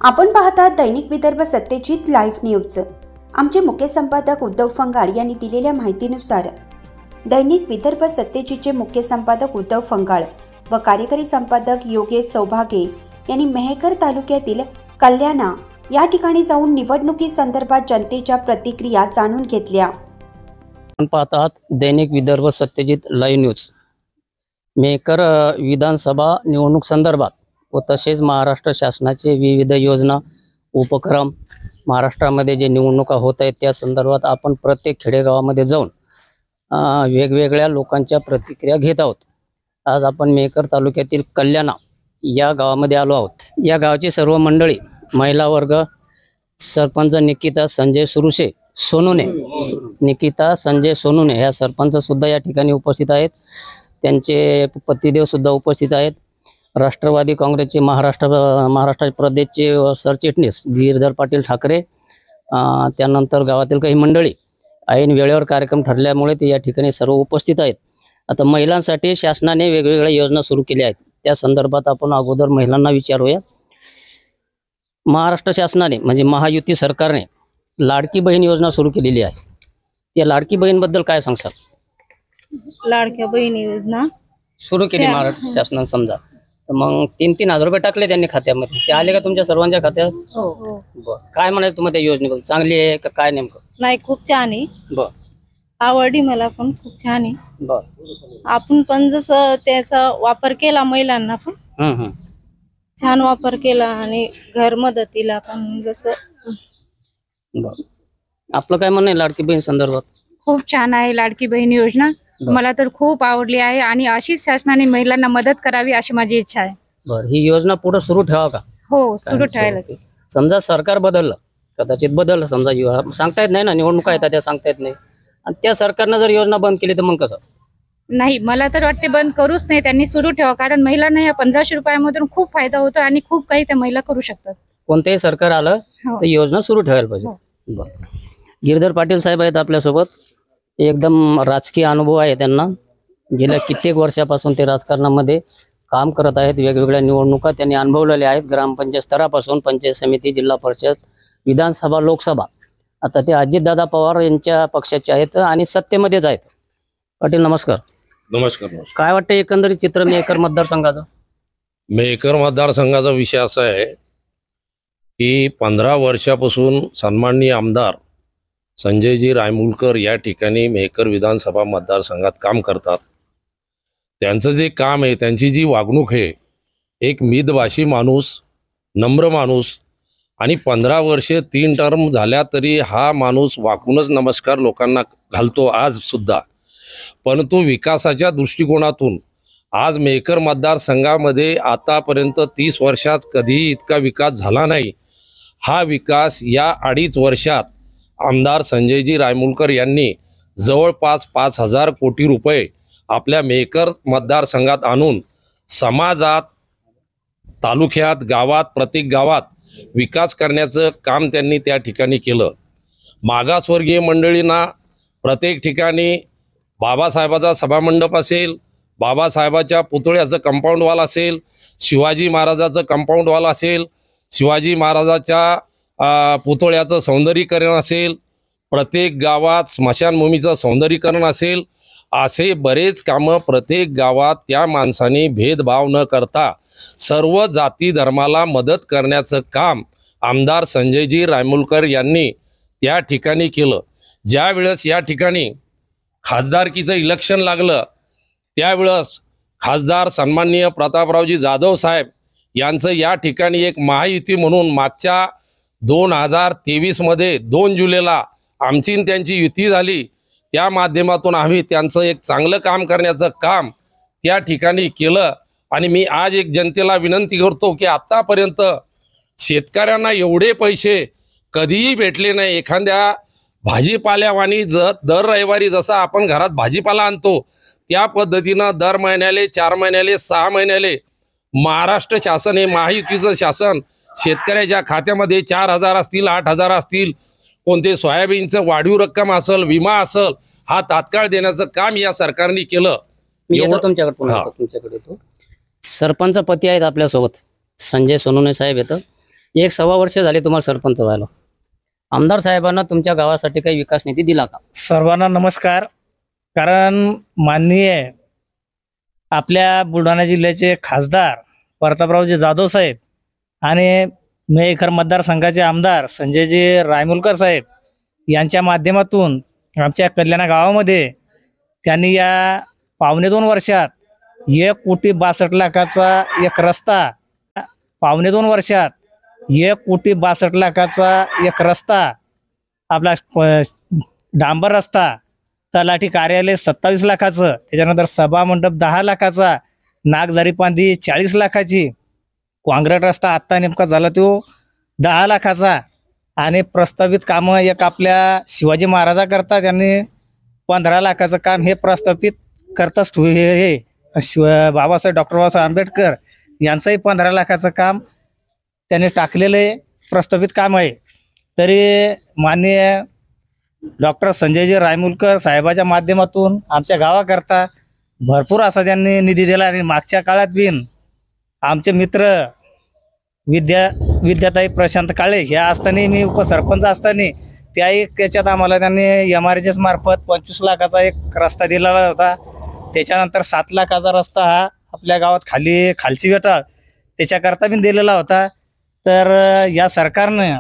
आपण पाहतात दैनिक Vidarbha Satyajit live news. आमचे मुख्य संपादक उद्धव फंगाळ यांनी दिलेल्या माहितीनुसार दैनिक विदर्भ सत्यजितचे मुख्य संपादक उद्धव फंगाळ व कार्यकारी संपादक योगेश सौभागे यांनी मेहकर तालुक्यातील कल्याणा या ठिकाणी जाऊन निवडणुकीसंदर्भात जनतेच्या प्रतिक्रिया जाणून घेतल्या। आपण पाहतात दैनिक विदर्भ सत्यजित लाईव्ह न्यूज। मेहकर विधानसभा निवडणूक संदर्भात व तसेच महाराष्ट्र शासनाचे विविध योजना उपक्रम महाराष्ट्रामध्ये जे निवडणुका होत आहेत त्या संदर्भात आपण प्रत्येक खेडेगावामध्ये जाऊन वेगवेगळ्या लोकांच्या प्रतिक्रिया घेत आहोत। आज आपण मेहकर तालुक्यातील कल्याणा या गावामध्ये आलो आहोत। या गावाची सर्व मंडळी महिला वर्ग सरपंच निकिता संजय सोनुने ह्या सरपंच सुद्धा या ठिकाणी उपस्थित आहेत। त्यांचे पतिदेव सुद्धा उपस्थित आहेत। राष्ट्रवादी काँग्रेसचे महाराष्ट्र प्रदेशचे सरचिटणीस गिरधर पाटील ठाकरे त्यानंतर गावातील काही मंडळी ऐन वेळेवर कार्यक्रम ठरल्यामुळे ते या ठिकाणी सर्व उपस्थित आहेत। आता महिलांसाठी शासनाने वेगवेगळ्या योजना सुरू केल्या आहेत त्या संदर्भात आपण अगोदर महिलांना विचारूया। महाराष्ट्र शासनाने म्हणजे महायुती सरकारने लाडकी बहीण योजना सुरू केलेली आहे। त्या लाडकी बहीण बद्दल काय सांगसाल? लाडक्या बहिणी योजना सुरू केली महाराष्ट्र शासनाने समजा तर मग 3,000 रुपये टाकले त्यांनी खात्यामध्ये, ते आले का तुमच्या सर्वांच्या खात्यात? हो। काय म्हणायचं तुम्हाला त्या योजनेबद्दल? चांगली आहे का काय नेमकं? नाही, खूप छान आहे। बर, आवडली मला पण, खूप छान आहे। बर, आपण पण जसं त्याचा वापर केला महिलांना पण छान वापर केला आणि घर मदतीला पण जसं बर। आपलं काय म्हणणं आहे लाडकी बहीण संदर्भात? खूप छान आहे लाडकी बहीण योजना, मला तर खूप आवडली आहे आणि अशीच शासनाने महिलांना मदत करावी अशी माझी इच्छा आहे। बर, ही योजना पुढे सुरू ठेवा का? हो, सुरू ठेवायला। समजा सरकार बदललं, कदाचित बदललं, समजा सांगता येत नाही ना, निवडणुका येतात त्या सांगता येत नाही, आणि त्या सरकारनं जर योजना बंद केली तर मग कसं? नाही, मला तर वाटते बंद करूच नाही, त्यांनी सुरू ठेवा, कारण महिलांना या 1500 रुपयामधून खूप फायदा होतो आणि खूप काही त्या महिला करू शकतात। कोणतेही सरकार आलं तर योजना सुरू ठेवायला पाहिजे। बरं, गिरधर पाटील साहेब आहेत आपल्यासोबत, एकदम राजकीय अनुभव आहे त्यांना, गेल्या कित्येक वर्षापासून ते राजकारणामध्ये काम करत आहेत। वेगवेगळ्या निवडणुका त्यांनी अनुभवलेल्या आहेत, ग्रामपंचायत स्तरापासून पंचायत समिती, जिल्हा परिषद, विधानसभा, लोकसभा। आता ते अजितदादा पवार यांच्या पक्षाचे आहेत आणि सत्तेमध्येच आहेत। पाटील नमस्कार। नमस्कार। काय वाटतं एकंदरीत चित्र मेहकर मतदारसंघाचं? मेहकर मतदारसंघाचा विषय असा आहे की 15 वर्षापासून सन्माननीय आमदार संजयजी रायमुलकर या ठिकाणी मेहकर विधानसभा मतदारसंघात काम करतात। त्यांचं जे काम आहे, त्यांची जी वागणूक आहे, एक मितभाषी माणूस, नम्र माणूस, आणि 15 वर्षे 3 टर्म झाल्या तरी हा माणूस वाकूनच नमस्कार लोकांना घालतो आज सुद्धा। परंतु विकासाच्या दृष्टिकोनातून आज मेहकर मतदारसंघामध्ये आतापर्यंत 30 वर्षात कधीही इतका विकास झाला नाही। हा विकास या 2.5 वर्षात आमदार संजयजी रायमुलकर यांनी जवळपास 5,000 कोटी रुपये आपल्या मेहकर मतदारसंघात आणून समाजात, तालुक्यात, गावात, प्रत्येक गावात विकास करण्याचं काम त्यांनी त्या ठिकाणी केलं। मागासवर्गीय मंडळींना प्रत्येक ठिकाणी बाबासाहेबाचा सभामंडप असेल, बाबासाहेबाच्या पुतळ्याचं कंपाऊंड वॉल असेल, शिवाजी महाराजाचं कंपाऊंड वॉल असेल, शिवाजी महाराजाच्या पुतळ्याचं सौंदर्यीकरण असेल, प्रत्येक गावात स्मशानभूमीचं सौंदर्यीकरण असेल, असे बरेच कामं प्रत्येक गावात त्या माणसाने भेदभाव न करता सर्व जाती धर्माला मदत करण्याचं काम आमदार संजयजी रायमुलकर यांनी त्या ठिकाणी केलं। ज्या वेळेस या ठिकाणी खासदारकीचं इलेक्शन लागलं त्यावेळेस खासदार सन्माननीय प्रतापरावजी जाधव साहेब यांचं या ठिकाणी एक महायुती म्हणून मागच्या 2023 2 जुलैला आमची त्यांची युती झाली, त्या माध्यमातून आम्ही त्यांचं एक चांगलं काम करण्याचं काम त्या ठिकाणी केलं। आणि मी आज एक जनतेला विनंती करतो की आत्तापर्यंत शेतकऱ्यांना एवढे पैसे कधीही भेटले नाही। एखाद्या भाजीपाल्यावानी दर रविवारी जसा आपण घरात भाजीपाला आणतो त्या पद्धतीनं दर महिन्याले, 4 महिन्याले, 6 महिन्याले महाराष्ट्र शासन हे महायुतीचं शासन शेतकऱ्याच्या खात्यामध्ये 4,000 असतील, 8,000 असतील, कोणते सोयाबीनचं वाढीव रक्कम असेल, विमा असेल, हा तात्काळ देण्याचं काम या सरकारने केलं। तुमच्याकडे सरपंच पती आहेत आपल्यासोबत, संजय सोनुने साहेब येतं, 1.25 वर्ष झाले तुम्हाला सरपंच व्हायला. आमदार साहेबांना तुमच्या गावासाठी काही विकास निधी दिला का? सर्वांना नमस्कार. कारण माननीय आपल्या बुलढाणा जिल्ह्याचे खासदार प्रतापरावजी जाधव साहेब आणि मेहकर मतदारसंघाचे आमदार संजयजी रायमुलकर साहेब यांच्या माध्यमातून आमच्या कल्याणा गावामध्ये त्यांनी या 2.25 वर्षात 1,62,00,000चा एक रस्ता, 2.25 वर्षात 1,62,00,000चा एक रस्ता, आपला डांबर रस्ता, तलाठी कार्यालय 27 लाखाचं, त्याच्यानंतर सभा मंडप 10 लाखाचा, नागझारी पांदी 40 लाखाची, काँक्रीट रस्ता आत्ता नेमका झाला तो 10 लाखाचा आणि प्रस्तावित कामं एक आपल्या शिवाजी महाराजाकरता त्यांनी 15 लाखाचं काम हे प्रस्तावित करताच हे बाबासाहेब डॉक्टर बाबासाहेब आंबेडकर यांचंही 15 लाखाचं काम त्यांनी टाकलेलं आहे, प्रस्तावित काम आहे. तरी माननीय डॉक्टर संजयजी रायमुलकर साहेबाच्या माध्यमातून आमच्या गावाकरता भरपूर असा त्यांनी निधी दिला. आणि मागच्या काळात बिन आमचे मित्र विद्याताई प्रशांत काळे ह्या असताना, मी उपसरपंच असताना त्याही त्याच्यात आम्हाला त्यांनी MRHS मार्फत 25 लाखाचा एक रस्ता दिलेला होता. त्याच्यानंतर 7 लाखाचा रस्ता हा आपल्या गावात खालची वेटाळ त्याच्याकरता पण दिलेला होता. तर या सरकारनं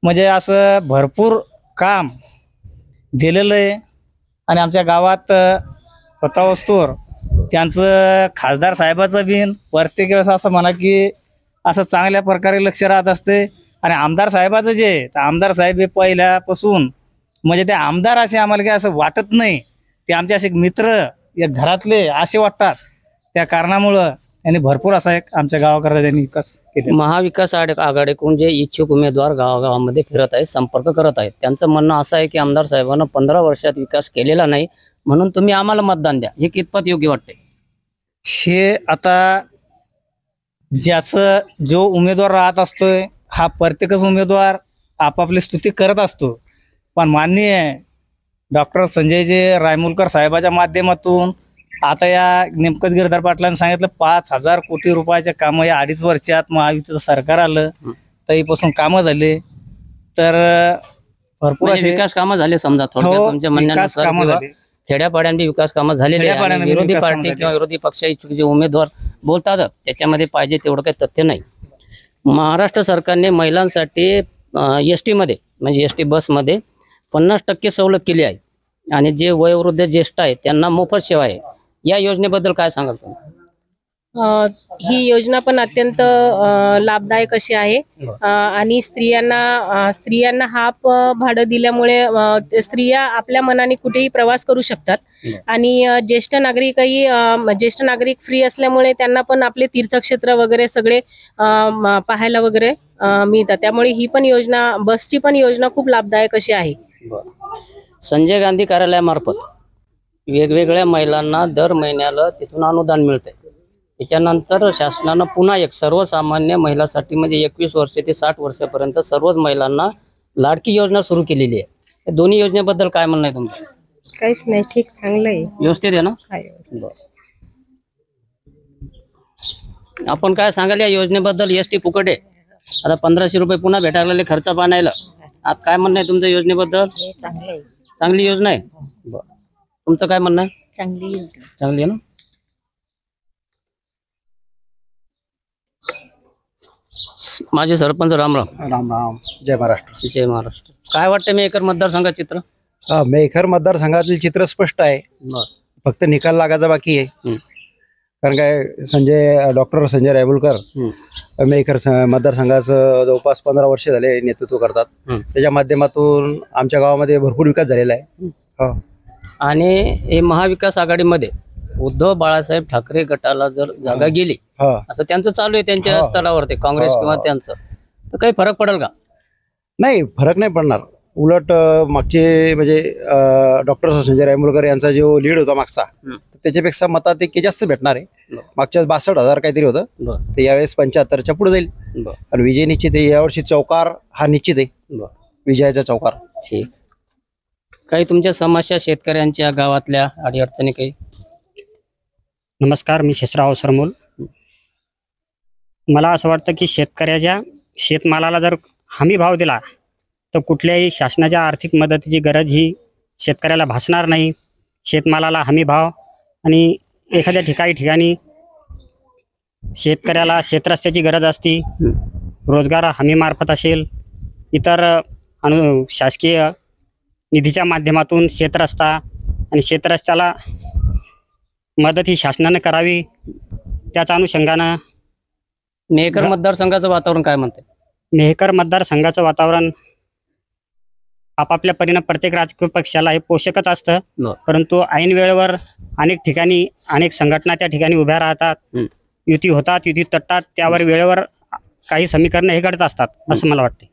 म्हणजे असं भरपूर काम दिलेलं आहे. आणि आमच्या गावात होता वस्तूवर त्यांचं खासदार साहेबाचं बिन प्रत्येक वेळेस असं म्हणा की असं चांगल्या प्रकारे लक्ष राहत असते. आणि आमदार साहेबाचं जे आमदार साहेब हे पहिल्यापासून म्हणजे ते आमदार असे आम्हाला काही असं वाटत नाही, ते आमचे असे मित्र या घरातले असे वाटतात. त्या कारणामुळं त्यांनी भरपूर असा एक आमच्या गावाकरता त्यांनी विकास केला. महाविकास आघाडीकडून जे इच्छुक उमेदवार गावागावामध्ये फिरत आहेत, संपर्क करत आहेत, त्यांचं म्हणणं असं आहे की आमदार साहेबांना 15 वर्षात विकास केलेला नाही, म्हणून तुम्ही आम्हाला मतदान द्या. हे कितपत योग्य वाटते? हे आता ज्याचं जो उमेदवार राहत असतोय हा प्रत्येकच उमेदवार आपापली स्तुती करत असतो. पण माननीय डॉक्टर संजयजी रायमुलकर साहेबाच्या माध्यमातून आता या नेमकंच गिरधर पाटलांनी सांगितलं 5,000 कोटी रुपयाचे कामं या 2.5 वर्षात महायुतीचं सरकार आलं तरीपासून कामं झाले. तर भरपूर असे विकास कामं झाले समजा थोडक्यात तुमच्या म्हणण्यानुसार, किंवा खेड्यापाड्यांनी विकास कामं झालेली आहे. विरोधी पार्टी किंवा विरोधी पक्ष इच्छुक जे उमेदवार बोलतात त्याच्यामध्ये पाहिजे तेवढं काही तथ्य नाही. महाराष्ट्र सरकारने महिलांसाठी ST मध्ये म्हणजे ST बसमध्ये 50% सवलत केली आहे. आणि जे वयोवृद्ध ज्येष्ठ आहेत त्यांना मोफत सेवा आहे. या योजनेबद्दल काय सांगाल तुम्ही? ही योजना पण अत्यंत लाभदायक अशी आहे. आणि स्त्रियांना हाफ भाडं दिल्यामुळे स्त्रिया आपल्या मनाने कुठेही प्रवास करू शकतात. आणि ज्येष्ठ नागरिक फ्री असल्यामुळे त्यांना पण आपले तीर्थक्षेत्र वगैरे सगळे पाहायला वगैरे मिळतात. त्यामुळे ही पण योजना, बसची पण योजना खूप लाभदायक अशी आहे. संजय गांधी कार्यालयामार्फत वेगवेगळ्या महिलांना दर महिन्याला तिथून अनुदान मिळते. त्याच्यानंतर शासनानं पुन्हा एक सर्वसामान्य महिलांसाठी म्हणजे 21 वर्ष ते 60 वर्षापर्यंत सर्वच महिलांना लाडकी योजना सुरू केलेली आहे. या दोन्ही योजनेबद्दल काय म्हणणं आहे तुमचं? काहीच नाही, ठीक, चांगलं आहे, व्यवस्थित आहे ना? आपण काय सांगाल या योजनेबद्दल? ST फुकट आहे, आता 1500 रुपये पुन्हा भेटायला लागले खर्च पाण्याला. आता काय म्हणणं आहे तुमच्या योजनेबद्दल? चांगली योजना आहे. बरं, तुमचं काय म्हणणं आहे? चांगली आहे ना? माझे सरपंच रामराम. राम. जय महाराष्ट्र. जय महाराष्ट्र. काय वाटतं मेहकर मतदारसंघात चित्र? मेहकर मतदारसंघातील चित्र स्पष्ट आहे. फक्त निकाल लागायचा बाकी आहे. कारण काय डॉक्टर संजय रायमुलकर मेहकर मतदारसंघाचं जवळपास 15 वर्ष झाले नेतृत्व करतात. त्याच्या माध्यमातून आमच्या गावामध्ये भरपूर विकास झालेला आहे. आणि हे महाविकास आघाडीमध्ये उद्धव बाळासाहेब ठाकरे गटाला जर जागा गेली असं त्यांचं चालू आहे त्यांच्या स्तरावरती, काँग्रेस किंवा त्यांचं, तर काही फरक पडेल का? नाही, फरक नाही पडणार. उलट मागचे म्हणजे डॉक्टर संजय रायमुलकर यांचा जो लीड होता मागचा, त्याच्यापेक्षा मताधिक्य जास्त भेटणार आहे. मागच्या 62,000 काहीतरी होतं, तर यावेळेस 75च्या पुढे जाईल. आणि विजय निश्चित आहे. यावर्षी चौकार हा निश्चित आहे, विजयाचा चौकार. ठीक. काही तुमच्या समस्या शेतकऱ्यांच्या गावातल्या अडीअडचणी काही? नमस्कार, मी शेषराव सरमोल. मला असं वाटतं की शेतकऱ्याच्या शेतमालाला जर हमी भाव दिला तर कुठल्याही शासनाच्या आर्थिक मदतीची गरज ही शेतकऱ्याला भासणार नाही. शेतमालाला हमी भाव आणि एखाद्या ठिकाणी शेतकऱ्याला शेतरस्त्याची गरज असते. रोजगार हमीमार्फत असेल, इतर शासकीय निधीच्या माध्यमातून शेतरस्ता आणि शेतरस्त्याला मदत ही शासनाने करावी. त्याच अनुषंगानं मेहकर मतदारसंघाचं वातावरण काय म्हणते? मेहकर मतदारसंघाचं वातावरण आपापल्या परीनं प्रत्येक राजकीय पक्षाला हे पोषकच असतं. परंतु ऐन वेळेवर अनेक ठिकाणी अनेक संघटना त्या ठिकाणी उभ्या राहतात, युती होतात, युती तटतात. त्यावर वेळेवर काही समीकरणं हे घडत असतात असं मला वाटते.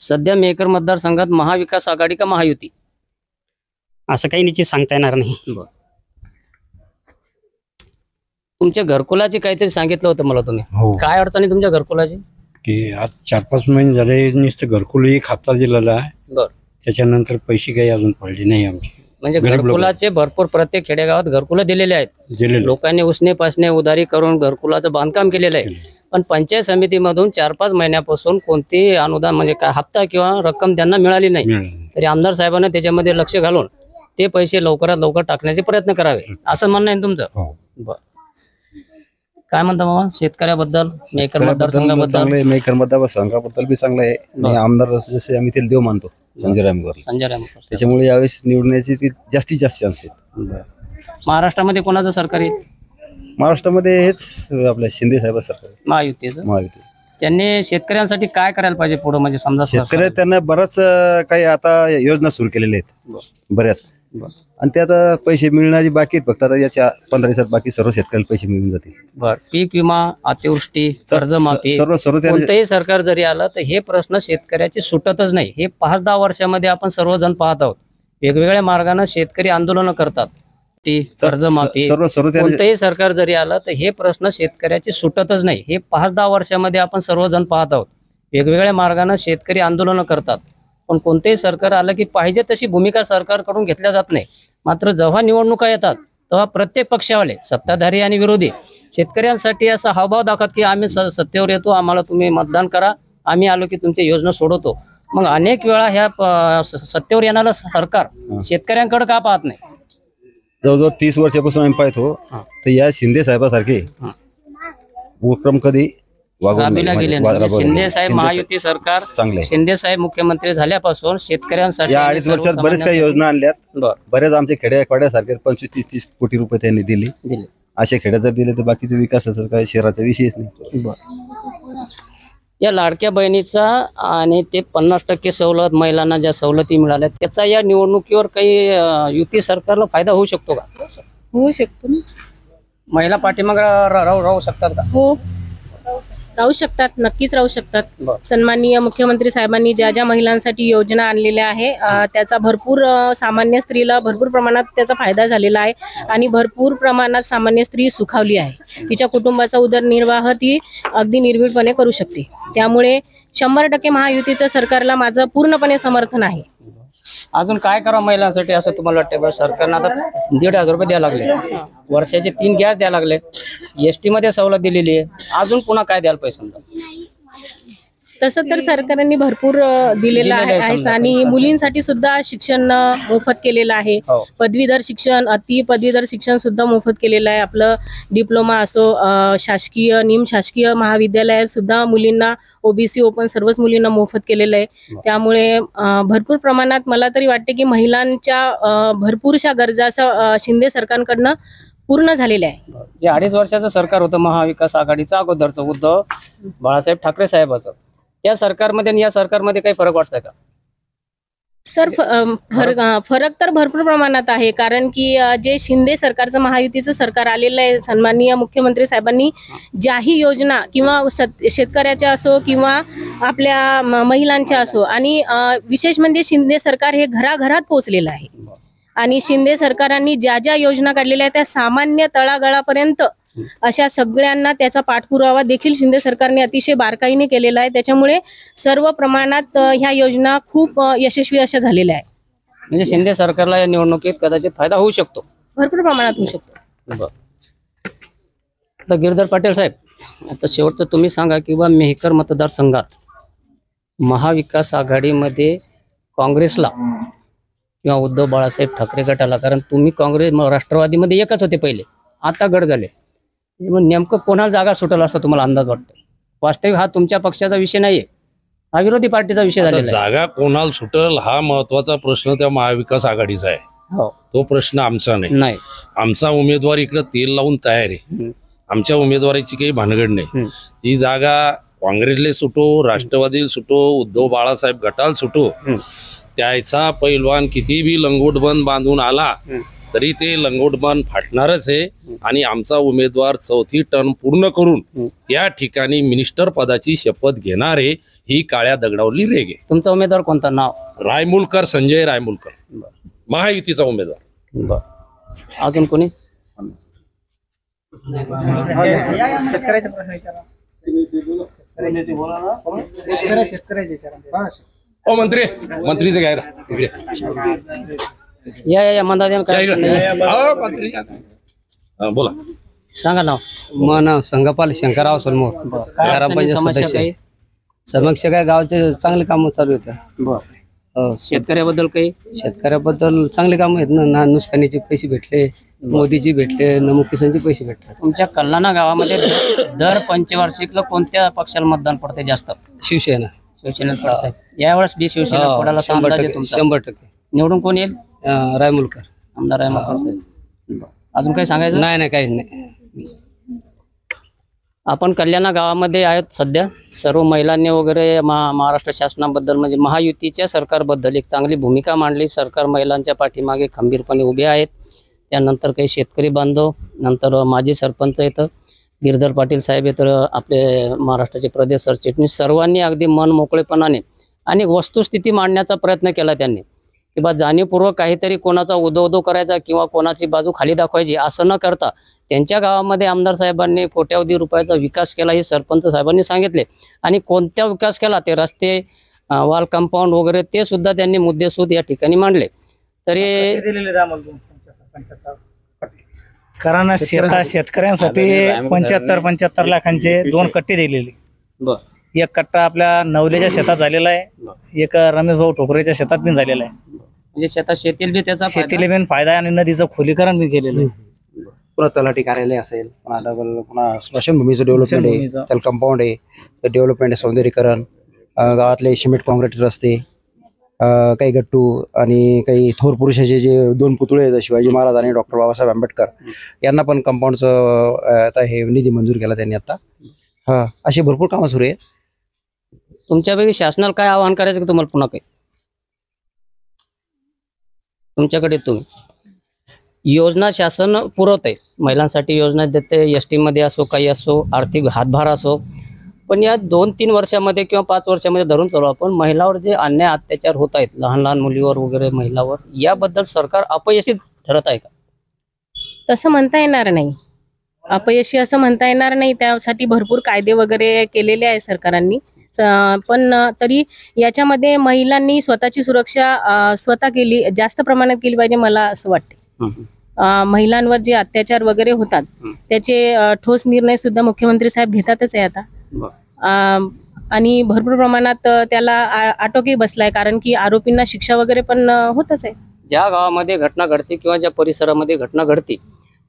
सध्या मेहकर मतदारसंघात महाविकास आघाडी का महायुती असं काही निश्चित सांगता येणार नाही. तुमच्या घरकुलाची काहीतरी सांगितलं होतं मला तुम्ही. हो. काय अडचणी तुमच्या घरकुलाची? की आज 4-5 महिने झाले नुसतं घरकुल एक हप्ता दिलेला आहे. त्याच्यानंतर पैसे काही अजून पडले नाही आमचे. म्हणजे गरीब लोक. घरकुलाचे भरपूर प्रत्येक खेडेगावात घरकुलं दिलेले आहेत. दिलेले. लोकांनी उसने पासने उधारी करून घरकुलाचं बांधकाम केलेलं आहे. पण पंचायत समितीमधून 4-5 महिन्यापासून कोणतेही अनुदान म्हणजे काय हप्ता किंवा रक्कम त्यांना मिळाली नाही. तरी आमदार साहेबांना त्याच्यामध्ये लक्ष घालून ते पैसे लवकरात लवकर टाकण्याचे प्रयत्न करावे असं म्हणणं आहे तुमचं. बरं, काय म्हणता मामा शेतकऱ्याबद्दल, मेहकर मतदारसंघाबद्दल? चांगले मेहकर मतदारसंघाबद्दल बी चांगलं आहे. आणि आमदार जसे आम्ही त्याला देव मानतो संजय रायमुलकर, त्याच्यामुळे यावेळेस निवडण्याची जास्तीत जास्त चान्स आहेत. महाराष्ट्रामध्ये कोणाचं सरकार आहे? महाराष्ट्रामध्ये हेच आपल्या शिंदे साहेब सरकार, महायुतीचं. महायुती. त्यांनी शेतकऱ्यांसाठी काय करायला पाहिजे पुढे? म्हणजे समजा शेतकरी त्यांना बराच काही आता योजना सुरू केलेल्या आहेत बऱ्याच, आणि ते आता पैसे मिळणारी बाकी आहेत. फक्त आता याच्या 15 दिवसात बाकी सर्व शेतकऱ्याला पैसे मिळून जातील. बर, पीक विमा, अतिवृष्टी, कर्जमाफी, सर्व कोणतंही सरकार जरी आलं तर हे प्रश्न शेतकऱ्याची सुटतच नाही. हे 5-10 वर्षामध्ये आपण सर्वजण पाहत आहोत. वेगवेगळ्या मार्गाने शेतकरी आंदोलन करतात. कर्जमाफी, कोणतंही सरकार जरी आलं तर हे प्रश्न शेतकऱ्याची सुटतच नाही. हे 5-10 वर्षामध्ये आपण सर्वजण पाहत आहोत. वेगवेगळ्या मार्गाने शेतकरी आंदोलन करतात. पण कोणतेही सरकार आलं की पाहिजे तशी भूमिका सरकारकडून घेतल्या जात नाही. मात्र जेव्हा निवडणुका येतात तेव्हा प्रत्येक पक्षावाले, सत्ताधारी आणि विरोधी, शेतकऱ्यांसाठी असा हावभाव दाखवत की आम्ही सत्तेवर येतो, आम्हाला तुम्ही मतदान करा, आम्ही आलो की तुमची योजना सोडवतो. मग अनेक वेळा ह्या सत्तेवर येणारं सरकार शेतकऱ्यांकडे का पाहत नाही? जवळजवळ 30 वर्षापासून आम्ही पाहतो, तर या शिंदे साहेबासारखे उपक्रम कधी राबविला गेले नाही. शिंदे साहेब महायुती सरकार, शिंदे साहेब मुख्यमंत्री झाल्यापासून शेतकऱ्यांसाठी या 2.5 वर्षात बरेच काही योजना आणल्यात. बऱ्याच आमच्या खेड्यासारख्या 25-30 कोटी रुपये त्यांनी दिले. अशा खेड्यात जर दिले तर बाकीचे विकासाचा काही शहराचा विषयच नाही. या लाडक्या बहिणीचा आणि ते 50% सवलत, महिलांना ज्या सवलती मिळाल्या त्याचा या निवडणुकीवर काही युती सरकारला फायदा होऊ शकतो का? होऊ शकतो ना. महिला पाठीमागे राहू शकतात का? हो, राहू शकतात, नक्कीच राहू शकतात. सन्माननीय मुख्यमंत्री साहेबांनी ज्या ज्या महिलांसाठी योजना आणलेल्या आहे त्याचा भरपूर सामान्य स्त्रीला भरपूर प्रमाणात त्याचा फायदा झालेला आहे आणि भरपूर प्रमाणात सामान्य स्त्री सुखावली आहे. तिच्या कुटुंबाचा उदरनिर्वाह ती अगदी निर्भीडपणे करू शकते. त्यामुळे 100% महायुतीच्या सरकारला माझं पूर्णपणे समर्थन आहे. अजून काय करा महिलांसाठी असं तुम्हाला वाटतं? सरकारनं आता 1,500 रुपये द्यायला लागले, वर्षाचे 3 गॅस द्यायला लागले, एसटी मध्ये सवलत दिलेली आहे, अजून पुन्हा काय द्यायला पाहिजे? समजा तसं तर सरकारने भरपूर दिलेलं आहे आणि मुलींसाठी सुद्धा शिक्षण मोफत केलेलं आहे. पदवीधर शिक्षण, अति पदवीधर शिक्षण सुद्धा मोफत केलेलं आहे. आपलं डिप्लोमा असो, शासकीय निम शासकीय महाविद्यालयात सुद्धा मुलींना, ओबीसी ओपन सर्वच मुलींना मोफत केलेलं आहे. त्यामुळे भरपूर प्रमाणात मला तरी वाटते की महिलांच्या भरपूरशा गरजा शिंदे सरकारकडनं पूर्ण झालेल्या आहे. जे 2.5 वर्षाचं सरकार होतं महाविकास आघाडीचं अगोदरचं, उद्धव बाळासाहेब ठाकरे साहेबाचं, त्या सरकारमध्ये आणि या सरकारमध्ये काही फरक वाटतंय का? सर, फरक तर भरपूर प्रमाणात आहे. कारण की जे शिंदे सरकारचं महायुतीचं सरकार आलेलं आहे, सन्माननीय मुख्यमंत्री साहेबांनी ज्याही योजना किंवा शेतकऱ्याच्या असो किंवा आपल्या महिलांच्या असो, आणि विशेष म्हणजे शिंदे सरकार हे घराघरात पोहोचलेलं आहे. आणि शिंदे सरकारांनी ज्या ज्या योजना काढलेल्या आहेत त्या सामान्य तळागाळापर्यंत अशा सगळ्यांना त्याचा पाठपुरावा देखील शिंदे सरकारने अतिशय बारकाईने केलेला आहे. त्याच्यामुळे सर्व प्रमाणात ह्या योजना खूप यशस्वी अशा झालेल्या आहेत. म्हणजे शिंदे सरकारला या निवडणुकीत कदाचित फायदा होऊ शकतो, भरपूर प्रमाणात होऊ शकतो. तर गिरधर पाटील साहेब, आता शेवटचं तुम्ही सांगा की बा मेहकर मतदारसंघात महाविकास आघाडीमध्ये काँग्रेसला किंवा उद्धव बाळासाहेब ठाकरे गटाला, कारण तुम्ही काँग्रेस राष्ट्रवादीमध्ये एकच होते पहिले, आता गट झाले, मग नेमकं कोणाला जागा सुटेल असं तुम्हाला अंदाज वाटतो? वास्तविक हा तुमच्या पक्षाचा विषय नाहीये, हा विरोधी पार्टीचा विषय झालेला आहे. जागा कोणाला सुटेल हा महत्वाचा प्रश्न त्या महाविकास आघाडीचा आहे. हो, तो प्रश्न आमचा नाही. आमचा उमेदवार इकडे तेल लावून तयार आहे. आमच्या उमेदवाराची काही भानगड नाही. ही जागा काँग्रेसला सुटो, राष्ट्रवादीला सुटो, उद्धव बाळासाहेब गटाला सुटो, त्याचा पैलवान किती बी लंगोटबंद बांधून आला तरी ते लंगोटबंद फाटणारच आहे. आणि आमचा उमेदवार 4थी टर्म पूर्ण करून त्या ठिकाणी मिनिस्टर पदाची शपथ घेणार आहे. ही काळ्या दगडावरली रेग आहे. तुमचा उमेदवार कोणता? नाव? रायमुलकर, संजय रायमुलकर, महायुतीचा उमेदवार. अजून कोणी? मंत्रीचं काय या मंदादेव काय मंत्री बोला, सांगा नाव. मग नाव संगपाल शंकरराव सोलमोर, ग्रामपंचायत सदस्य. समस्या काय गावचे चांगले काम चालू होते. शेतकऱ्याबद्दल काही? शेतकऱ्याबद्दल चांगले काम आहेत ना, नुकसानीचे पैसे भेटले, मोदीची भेटले, नमो किसानचे पैसे भेटले. तुमच्या कल्लाणा गावामध्ये दर पंचवार्षिकला कोणत्या पक्षाला मतदान पडते जास्त? शिवसेना. शिवसेना पडते. यावेळेस बी शिवसेना पडायला 100%. निवडून कोण येईल? रायमुलकर, आमदार रायमुलकर. अजून काही सांगायचं? नाही, काहीच नाही. आपण कल्याणा गावामध्ये आहेत सध्या. सर्व महिलांनी वगैरे महाराष्ट्र शासनाबद्दल म्हणजे महायुतीच्या सरकारबद्दल एक चांगली भूमिका मांडली. सरकार महिलांच्या पाठीमागे खंबीरपणे उभे आहेत. त्यानंतर काही शेतकरी बांधव, नंतर माजी सरपंच येतं, गिरधर पाटील साहेब येतं, आपले महाराष्ट्राचे प्रदेश सरचिटणीस, सर्वांनी अगदी मन मोकळेपणाने आणि वस्तुस्थिती मांडण्याचा प्रयत्न केला त्यांनी की बा जाणीवपूर्वक काहीतरी कोणाचा उदो करायचा किंवा कोणाची बाजू खाली दाखवायची असं न करता त्यांच्या गावामध्ये आमदार साहेबांनी कोट्यावधी रुपयाचा विकास केला हे सरपंच साहेबांनी सांगितले. आणि कोणत्या विकास केला ते रस्ते, वॉल कंपाऊंड वगैरे ते सुद्धा त्यांनी मुद्देसूद या ठिकाणी मांडले. तरी कारण शेतकऱ्यांसाठी 75 लाखांचे 2 कट्टे दिलेले. एक कट्टा आपल्या नवलेच्या शेतात झालेला आहे, एक रमेश भाऊ ठोकरेच्या शेतात पण झालेला आहे. म्हणजे शेतात शेतील बी त्याचा पण फायदा आहे आणि नदीचं खोलीकरण बी केलेलं आहे. पुन्हा तलाठी कार्यालय असेल, पुन्हा स्मशानभूमीचं डेव्हलपमेंट आहे, त्याला कंपाऊंड आहे, तर डेव्हलपमेंट आहे, सौंदर्यीकरण, गावातले सिमेंट कॉन्क्रीट रस्ते, काही गट्टू आणि काही थोर पुरुषाचे जे 2 पुतळे आहेत शिवाजी महाराज आणि डॉक्टर बाबासाहेब आंबेडकर यांना पण कंपाऊंडचं आता हे निधी मंजूर केला त्यांनी आता. अशी भरपूर कामं सुरू आहेत. तुमच्यापैकी शासनाला काय आवाहन करायचं की तुम्हाला पुन्हा काही? तुमच्याकडे तुम्ही योजना शासन पुरवत आहे, महिलांसाठी योजना देते, ST मध्ये असो, काही असो, आर्थिक हातभार असो, पण या 2-3 वर्षामध्ये किंवा 5 वर्षामध्ये धरून चालू आपण महिलांवर जे अन्याय अत्याचार होत आहेत, लहान मुलीवर वगैरे महिलावर, याबद्दल सरकार अपयशी ठरत आहे का? तसं म्हणता येणार नाही. अपयशी असं म्हणता येणार नाही. त्यासाठी भरपूर कायदे वगैरे केलेले आहे सरकारांनी. पण तरी याच्यामध्ये महिलांनी स्वतःची सुरक्षा स्वतः केली, जास्त प्रमाणात केली पाहिजे मला असं वाटते. महिलांवर जे अत्याचार वगैरे होतात त्याचे ठोस निर्णय सुद्धा मुख्यमंत्री साहेब घेतातच आहे आता. आणि भरपूर प्रमाणात त्याला आटोकी बसलाय, कारण की आरोपींना शिक्षा वगैरे पण होतच आहे. ज्या गावामध्ये घटना घडते किंवा ज्या परिसरामध्ये घटना घडते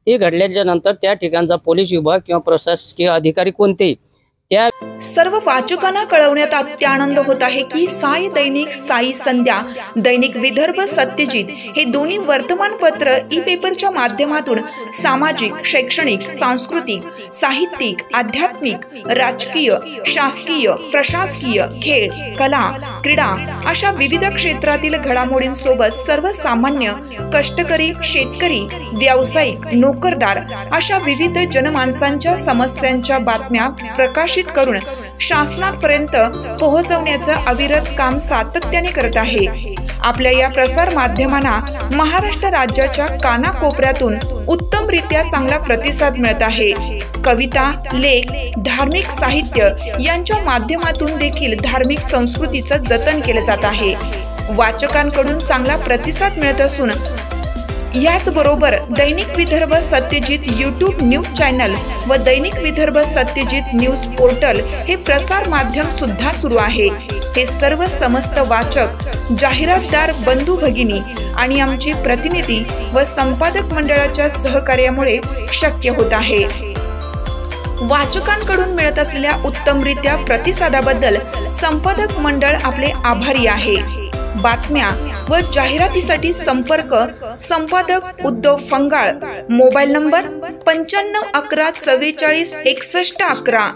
ते घडल्याच्या नंतर त्या ठिकाणचा पोलीस विभाग किंवा प्रशासकीय अधिकारी कोणतेही त्या सर्व वाचकांना कळवण्यात अत्यानंद होत आहे की साई दैनिक, साई संध्या, दैनिक विदर्भ सत्यजित हे दोन्ही वर्तमानपत्र ई-पेपरच्या माध्यमातून सामाजिक, शैक्षणिक, सांस्कृतिक, साहित्यिक, आध्यात्मिक, राजकीय, शासकीय, प्रशासकीय, खेळ, कला, क्रीडा अशा विविध क्षेत्रातील घडामोडींसोबत सर्वसामान्य, कष्टकरी, शेतकरी, व्यावसायिक, नोकरदार अशा विविध जनमानसांच्या समस्यांच्या बातम्या प्रकाशित करून शासनापर्यंत पोहोचवण्याचं अविरत काम सातत्याने करत आहे. आपल्या या प्रसार माध्यमांना महाराष्ट्र राज्याच्या कानाकोपऱ्यातून उत्तमरित्या चांगला प्रतिसाद मिळत आहे. कविता, लेख, धार्मिक साहित्य यांच्या माध्यमातून देखील धार्मिक संस्कृतीचं जतन केलं जात आहे. वाचकांकडून चांगला प्रतिसाद मिळत असून याचबरोबर दैनिक Vidarbha Satyajit YouTube news channel व दैनिक विदर्भ सत्यजित न्यूज पोर्टल हे प्रसार माध्यम सुद्धा सुरू आहे। हे सर्व समस्त वाचक, जाहिरातदार बंधू भगिनी आणि आमचे प्रतिनिधी व संपादक मंडळाच्या सहकार्यामुळे शक्य होत आहे। वाचकांकडून मिळत असलेल्या उत्तमरित्या प्रतिसादाबद्दल संपादक मंडळ आपले आभारी आहे। बातम्या व जाहिरातीसाठी संपर्क संपादक उद्धव फंगाळ, मोबाईल नंबर 95 11 44 61 11।